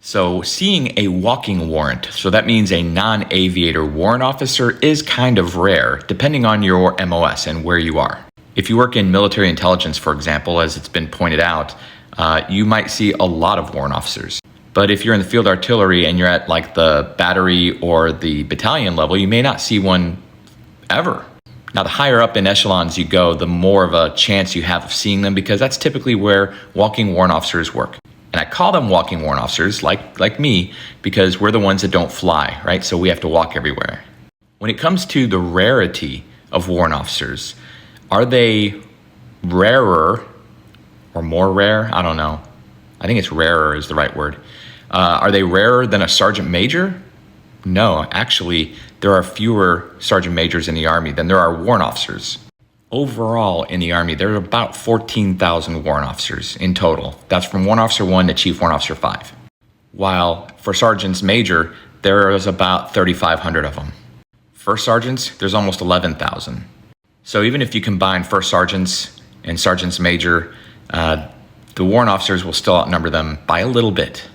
So seeing a walking warrant, so that means a non-aviator warrant officer, is kind of rare depending on your MOS and where you are. If you work in military intelligence, for example, as it's been pointed out, you might see a lot of warrant officers. But if you're in the field artillery and you're at like the battery or the battalion level, you may not see one ever. Now, the higher up in echelons you go, the more of a chance you have of seeing them, because that's typically where walking warrant officers work. And I call them walking warrant officers, like me, because we're the ones that don't fly, right? So we have to walk everywhere. When it comes to the rarity of warrant officers, are they rarer or more rare? I don't know. I think it's rarer is the right word. Are they rarer than a sergeant major? No, actually, there are fewer sergeant majors in the Army than there are warrant officers. Overall in the Army, there are about 14,000 warrant officers in total. That's from Warrant Officer 1 to Chief Warrant Officer 5. While for sergeants major, there is about 3,500 of them. First sergeants, there's almost 11,000. So even if you combine first sergeants and sergeants major, the warrant officers will still outnumber them by a little bit.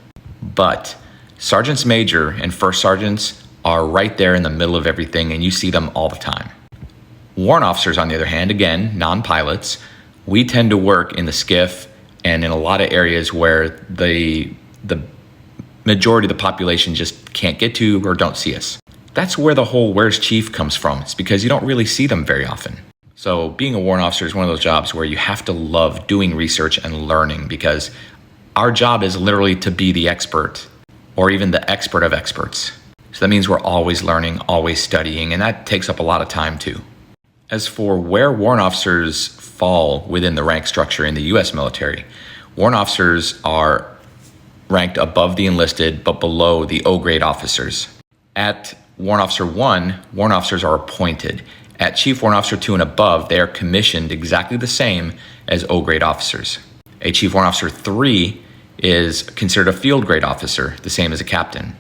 But sergeants major and first sergeants are right there in the middle of everything, and you see them all the time. Warrant officers, on the other hand, again, non-pilots, we tend to work in the skiff and in a lot of areas where the majority of the population just can't get to or don't see us. That's where the whole "where's chief" comes from. It's because you don't really see them very often. So being a warrant officer is one of those jobs where you have to love doing research and learning, because our job is literally to be the expert, or even the expert of experts. So that means we're always learning, always studying, and that takes up a lot of time too. As for where warrant officers fall within the rank structure in the U.S. military, warrant officers are ranked above the enlisted but below the O-grade officers. At Warrant Officer 1, warrant officers are appointed. At Chief Warrant Officer 2 and above, they are commissioned exactly the same as O-grade officers. A Chief Warrant Officer 3 is considered a field grade officer, the same as a captain.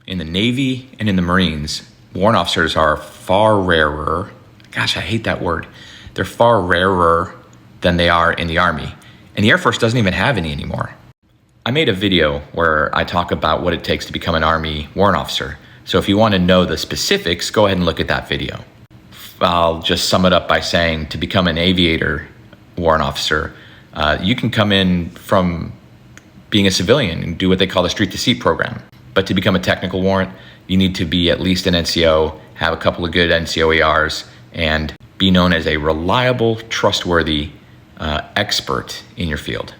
In the Navy and in the Marines, warrant officers are far rarer. Gosh, I hate that word. They're far rarer than they are in the Army. And the Air Force doesn't even have any anymore. I made a video where I talk about what it takes to become an Army warrant officer. So if you want to know the specifics, go ahead and look at that video. I'll just sum it up by saying, to become an aviator warrant officer, you can come in from being a civilian and do what they call the street to seat program. But to become a technical warrant, you need to be at least an NCO, have a couple of good NCOERs, and be known as a reliable, trustworthy expert in your field.